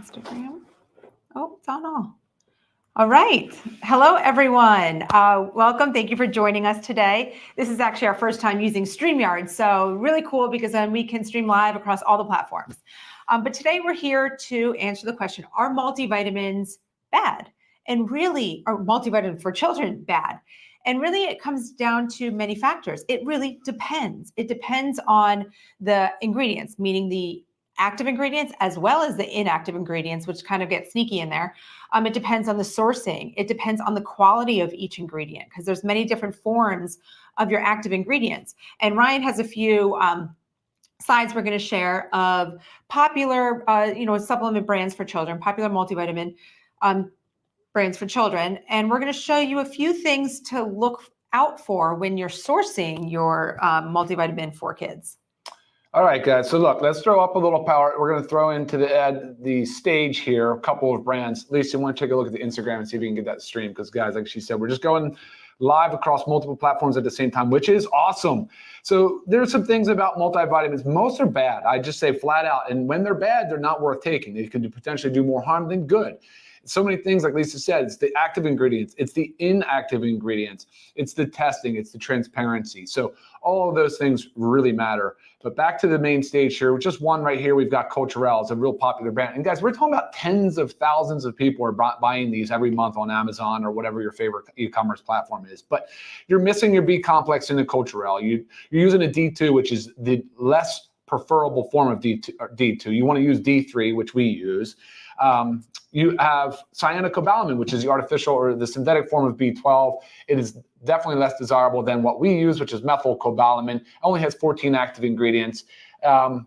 Instagram. Oh, it's on all. All right. Hello, everyone. Welcome. Thank you for joining us today. This is actually our first time using StreamYard, so really cool because then we can stream live across all the platforms. But today we're here to answer the question, are multivitamins bad? And really, are multivitamins for children bad? And really, it comes down to many factors. It really depends. It depends on the ingredients, meaning the active ingredients as well as the inactive ingredients, which kind of get sneaky in there. It depends on the sourcing. It depends on the quality of each ingredient because there's many different forms of your active ingredients. And Ryan has a few slides we're going to share of popular, supplement brands for children, popular multivitamin brands for children. And we're going to show you a few things to look out for when you're sourcing your multivitamin for kids. All right, guys. So look, let's throw up a little power. We're going to throw into the stage here a couple of brands. Lisa, you want to take a look at the Instagram and see if you can get that stream? Because guys, like she said, we're just going live across multiple platforms at the same time, which is awesome. So there's some things about multivitamins. Most are bad. I just say flat out. And when they're bad, they're not worth taking. They can potentially do more harm than good. So many things, like Lisa said, it's the active ingredients, it's the inactive ingredients, it's the testing, it's the transparency. So all of those things really matter. But back to the main stage here, just one right here, we've got Culturelle. It's a real popular brand. And guys, we're talking about tens of thousands of people are buying these every month on Amazon or whatever your favorite e-commerce platform is. But you're missing your B complex in the Culturelle. You're using a D2, which is the less preferable form of D2. You want to use D3, which we use. You have cyanocobalamin, which is the artificial or the synthetic form of B12. It is definitely less desirable than what we use, which is methylcobalamin. It only has 14 active ingredients,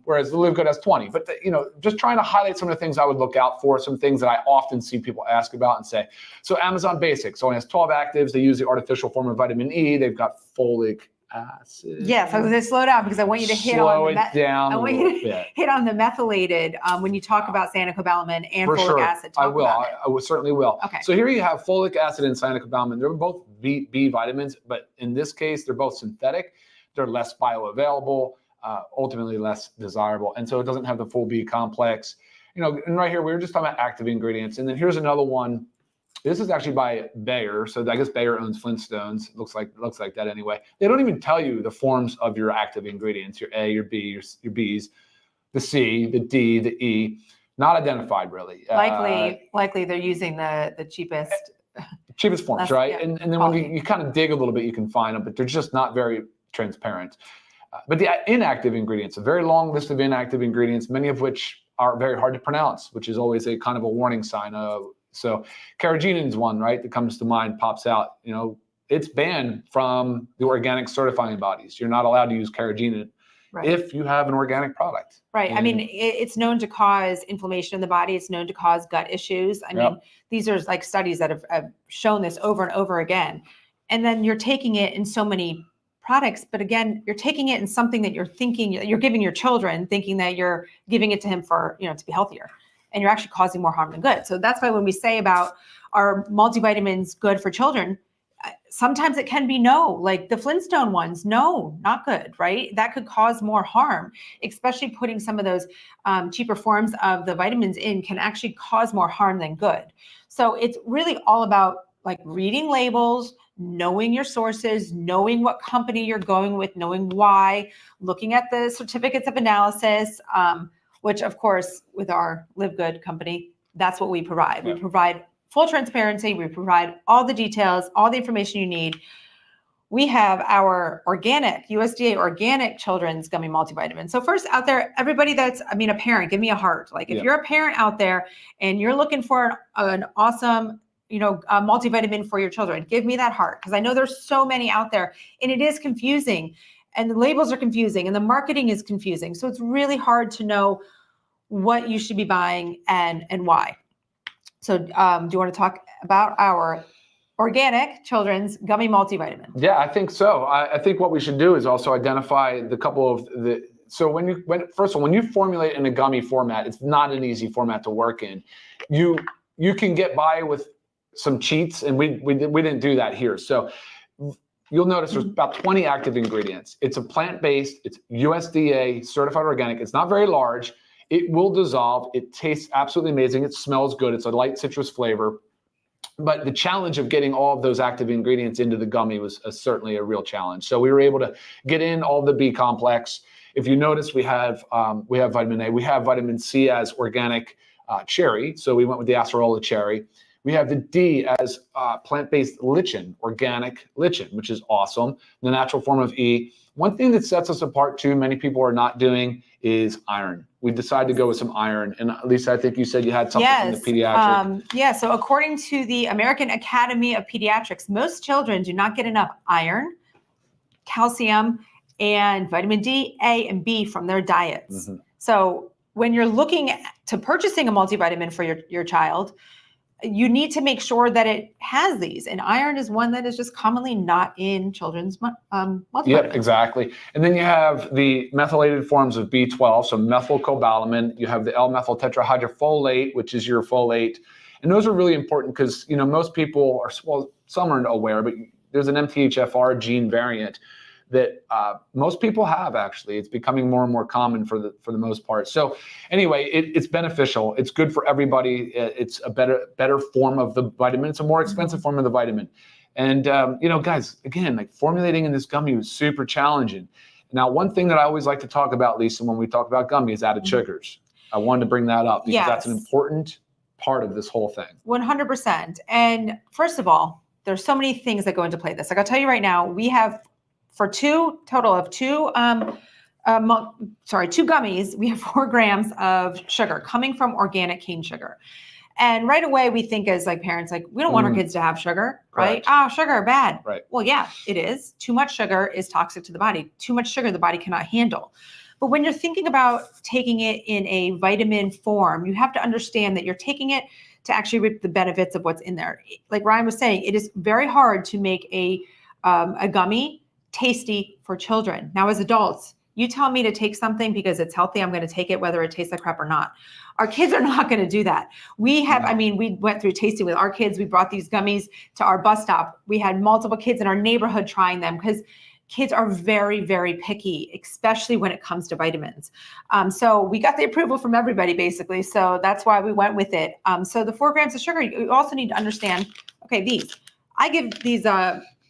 whereas the Live Good has 20. But just trying to highlight some of the things I would look out for, some things that I often see people ask about and say. So Amazon Basics only has 12 actives. They use the artificial form of vitamin E. They've got folic acid. Yes, I was going to slow down because I want you to hit on the methylated when you talk about cyanocobalamin and folic acid. I certainly will. Okay. So here you have folic acid and cyanocobalamin. They're both B vitamins, but in this case, they're both synthetic. They're less bioavailable, ultimately less desirable, and so it doesn't have the full B complex. And right here we were just talking about active ingredients, and then here's another one. This is actually by Bayer, so I guess Bayer owns Flintstones. Looks like that anyway. They don't even tell you the forms of your active ingredients, your A, your B, your Bs, the C, the D, the E, not identified really. Likely they're using the cheapest forms, right? Yeah. And then when you kind of dig a little bit, you can find them, but they're just not very transparent. But the inactive ingredients, a very long list of inactive ingredients, many of which are very hard to pronounce, which is always a kind of a warning sign of. So carrageenan is one, right, that comes to mind, pops out. It's banned from the organic certifying bodies. You're not allowed to use carrageenan if you have an organic product. Right. I mean, it's known to cause inflammation in the body. It's known to cause gut issues. I mean, these are like studies that have shown this over and over again. And then you're taking it in so many products, but again, you're taking it in something that you're giving your children, thinking that you're giving it to him for, to be healthier. And you're actually causing more harm than good. So that's why when we say about are multivitamins good for children, sometimes it can be no, like the Flintstone ones, no, not good, right? That could cause more harm, especially putting some of those cheaper forms of the vitamins in can actually cause more harm than good. So it's really all about like reading labels, knowing your sources, knowing what company you're going with, knowing why, looking at the certificates of analysis, which of course, with our Live Good company, that's what we provide. Yeah. We provide full transparency. We provide all the details, all the information you need. We have our organic, USDA organic children's gummy multivitamin. So first out there, everybody a parent, give me a heart. Like if you're a parent out there and you're looking for an awesome, multivitamin for your children, give me that heart. Because I know there's so many out there and it is confusing. And the labels are confusing and the marketing is confusing. So it's really hard to know what you should be buying and why. So do you want to talk about our organic children's gummy multivitamin? Yeah, I think so. I think what we should do is also identify the couple of so first of all, when you formulate in a gummy format, it's not an easy format to work in. You can get by with some cheats, and we didn't do that here. So you'll notice there's about 20 active ingredients. It's a plant-based, it's USDA certified organic. It's not very large. It will dissolve. It tastes absolutely amazing. It smells good. It's a light citrus flavor. But the challenge of getting all of those active ingredients into the gummy was certainly a real challenge. So we were able to get in all the B complex. If you notice, we have vitamin A. We have vitamin C as organic cherry. So we went with the acerola cherry. We have the D as plant-based lichen, organic lichen, which is awesome. The natural form of E. One thing that sets us apart too, many people are not doing, is iron. We decided to go with some iron. And Lisa, I think you said you had something from the pediatric. So according to the American Academy of Pediatrics, most children do not get enough iron, calcium, and vitamin D, A, and B from their diets. Mm-hmm. So when you're looking to purchasing a multivitamin for your child, you need to make sure that it has these, and iron is one that is just commonly not in children's multivitamins. Yep, exactly. And then you have the methylated forms of B12, so methylcobalamin. You have the L-methyl tetrahydrofolate, which is your folate, and those are really important because most people are, well, some aren't aware, but there's an MTHFR gene variant that most people have. Actually, it's becoming more and more common for the most part. So anyway, it's beneficial. It's good for everybody. It's a better form of the vitamin. It's a more expensive form of the vitamin. And guys, again, like formulating in this gummy was super challenging. Now, one thing that I always like to talk about, Lisa, when we talk about gummy is added sugars. I wanted to bring that up because that's an important part of this whole thing. 100%. And first of all, there's so many things that go into play this. Like I'll tell you right now, we have for two gummies, we have 4 grams of sugar coming from organic cane sugar. And right away we think as like parents, like we don't want our kids to have sugar, right? Oh, sugar, bad. Right. Well, yeah, it is. Too much sugar is toxic to the body. Too much sugar the body cannot handle. But when you're thinking about taking it in a vitamin form, you have to understand that you're taking it to actually reap the benefits of what's in there. Like Ryan was saying, it is very hard to make a gummy tasty for children. Now, as adults, you tell me to take something because it's healthy, I'm going to take it whether it tastes like crap or not. Our kids are not going to do that. We went through tasting with our kids. We brought these gummies to our bus stop. We had multiple kids in our neighborhood trying them because kids are very, very picky, especially when it comes to vitamins. So we got the approval from everybody, basically. So that's why we went with it. So the 4 grams of sugar, you also need to understand, okay, I give these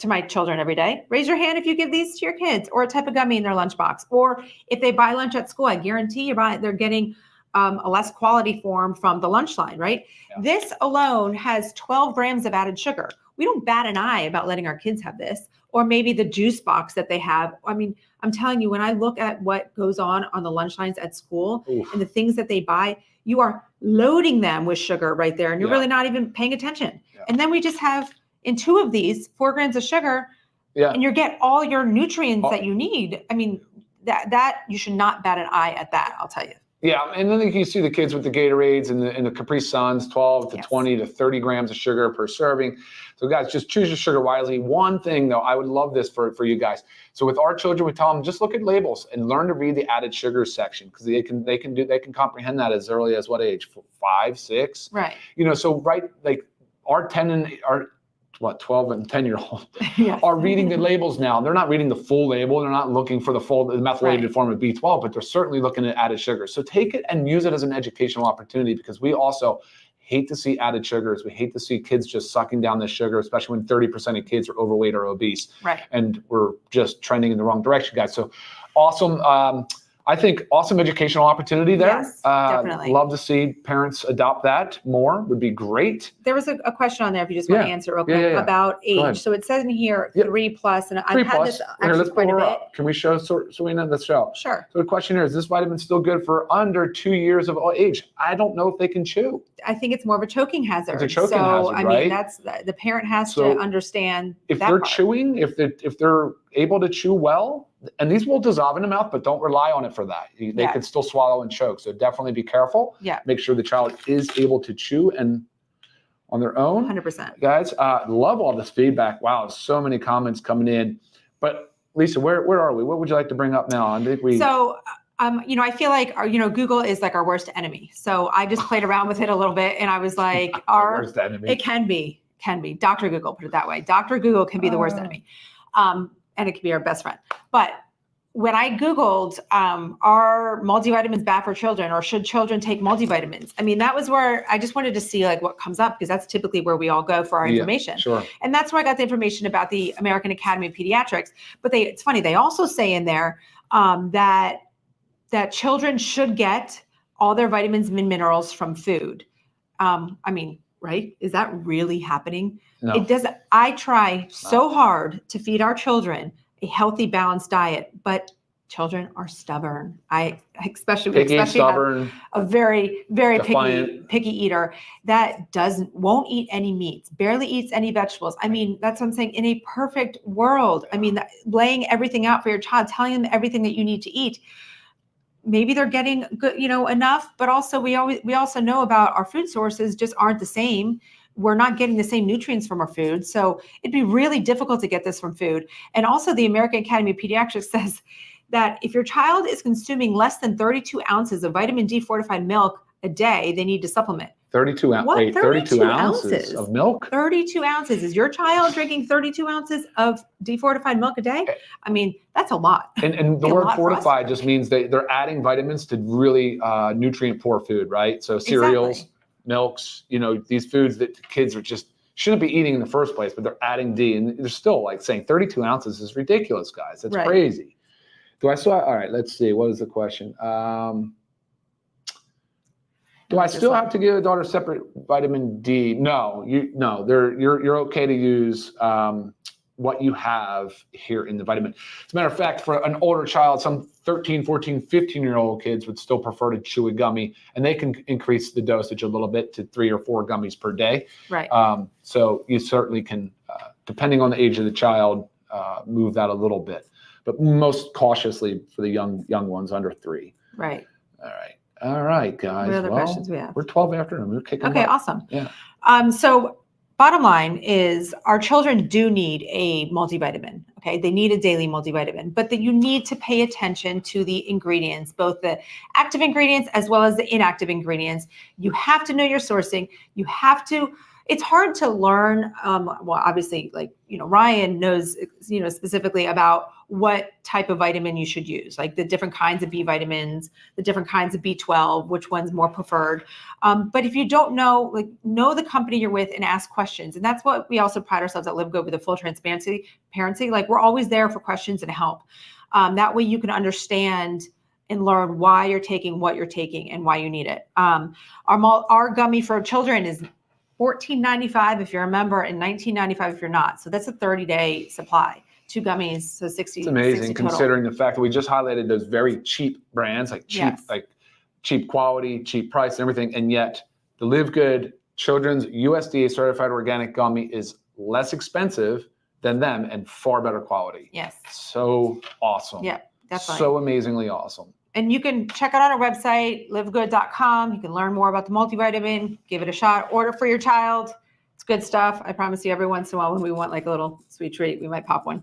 to my children every day. Raise your hand if you give these to your kids, or a type of gummy in their lunchbox. Or if they buy lunch at school, I guarantee they're getting a less quality form from the lunch line, right? Yeah. This alone has 12 grams of added sugar. We don't bat an eye about letting our kids have this, or maybe the juice box that they have. I mean, I'm telling you, when I look at what goes on the lunch lines at school and the things that they buy, you are loading them with sugar right there, and you're really not even paying attention. Yeah. And then we just have, in 2 of these, 4 grams of sugar, and you get all your nutrients that you need. I mean, that you should not bat an eye at that, I'll tell you. Yeah, and then you see the kids with the Gatorades and the Capri Suns, 12 to 20 to 30 grams of sugar per serving. So guys, just choose your sugar wisely. One thing though, I would love this for you guys. So with our children, we tell them just look at labels and learn to read the added sugar section, because they can comprehend that as early as what age? 5, 6? Right. So like our 12 and 10-year-old are reading the labels now. They're not reading the full label. They're not looking for the methylated form of B12, but they're certainly looking at added sugar. So take it and use it as an educational opportunity, because we also hate to see added sugars. We hate to see kids just sucking down this sugar, especially when 30% of kids are overweight or obese. Right. And we're just trending in the wrong direction, guys. So awesome. I think awesome educational opportunity there. Yes, definitely. Love to see parents adopt that more. Would be great. There was a question on there, if you just want to answer real quick, about age. So it says in here 3+, and I've had this actually quite a bit. Can we show Serena the show? Sure. So the question here is this vitamin still good for under 2 years of age? I don't know if they can chew. I think it's more of a choking hazard. It's a choking hazard, right? I mean, that's the parent has to understand if they're chewing, if they're able to chew well, and these will dissolve in the mouth, but don't rely on it for that. They could still swallow and choke. So definitely be careful. Yeah. Make sure the child is able to chew and on their own. 100%. Guys, love all this feedback. Wow, so many comments coming in. But Lisa, where are we? What would you like to bring up now? I think I feel like Google is like our worst enemy. So I just played around with it a little bit, and I was like, our worst enemy. It can be Dr. Google, put it that way. Dr. Google can be the worst enemy. And it can be our best friend. But when I Googled, are multivitamins bad for children, or should children take multivitamins? I mean, that was where I just wanted to see like what comes up, because that's typically where we all go for our information. Sure. And that's where I got the information about the American Academy of Pediatrics. But it's funny, they also say in there that children should get all their vitamins and minerals from food. I mean, right? Is that really happening? No. It doesn't. I try so hard to feed our children a healthy, balanced diet, but children are stubborn. Especially stubborn, a very, very defiant. picky eater that won't eat any meats, barely eats any vegetables. I mean, that's what I'm saying. In a perfect world, I mean, laying everything out for your child, telling them everything that you need to eat. Maybe they're getting good, enough, but also we also know about our food sources just aren't the same. We're not getting the same nutrients from our food. So it'd be really difficult to get this from food. And also the American Academy of Pediatrics says that if your child is consuming less than 32 ounces of vitamin D fortified milk a day, they need to supplement. 32 ounces. 32 ounces of milk? 32 ounces. Is your child drinking 32 ounces of defortified milk a day? I mean, that's a lot. And the word fortified just means they're adding vitamins to really nutrient poor food, right? So cereals, milks, these foods that kids shouldn't be eating in the first place, but they're adding D. And they're still like saying 32 ounces is ridiculous, guys. That's crazy. All right, let's see. What is the question? Do I still have to give a daughter separate vitamin D? No, you're okay to use what you have here in the vitamin. As a matter of fact, for an older child, some 13, 14, 15-year-old kids would still prefer to chew a gummy, and they can increase the dosage a little bit to 3 or 4 gummies per day. Right. So you certainly can, depending on the age of the child, move that a little bit, but most cautiously for the young ones under 3. Right. All right, guys. What other questions we have? We're 12 after, and we're kicking. Okay, awesome. Yeah. So bottom line is our children do need a multivitamin. Okay. They need a daily multivitamin, but that you need to pay attention to the ingredients, both the active ingredients as well as the inactive ingredients. You have to know your sourcing. It's hard to learn. Well, obviously, Ryan knows, specifically about what type of vitamin you should use, like the different kinds of B vitamins, the different kinds of B12, which one's more preferred. But if you don't know, know the company you're with and ask questions. And that's what we also pride ourselves at LiveGood with the full transparency. We're always there for questions and help. That way you can understand and learn why you're taking what you're taking and why you need it. Our gummy for children is $14.95 if you're a member and $19.95 if you're not. So that's a 30-day supply. 2 gummies, so 60. It's amazing 60 total. Considering the fact that we just highlighted those very cheap brands, cheap quality, cheap price, and everything, and yet the Live Good Children's USDA certified organic gummy is less expensive than them and far better quality. Yes. So awesome. Yeah, definitely. So amazingly awesome. And you can check it out on our website, livegood.com. You can learn more about the multivitamin, give it a shot, order for your child. It's good stuff. I promise you every once in a while when we want like a little sweet treat, we might pop one.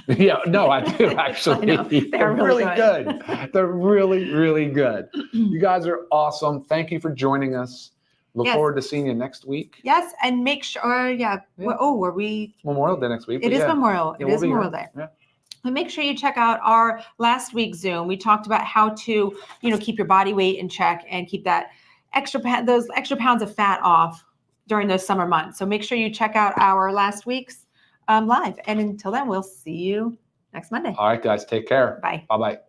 Yeah, no, I do actually. I know. They're really good. They're really, really good. You guys are awesome. Thank you for joining us. Look forward to seeing you next week. Yes, and make sure, were we? Memorial Day next week. It is Memorial. Yeah, it is Memorial Day. Yeah. And make sure you check out our last week's Zoom. We talked about how to, keep your body weight in check and keep that those extra pounds of fat off during those summer months. So make sure you check out our last week's live. And until then, we'll see you next Monday. All right, guys, take care. Bye. Bye-bye.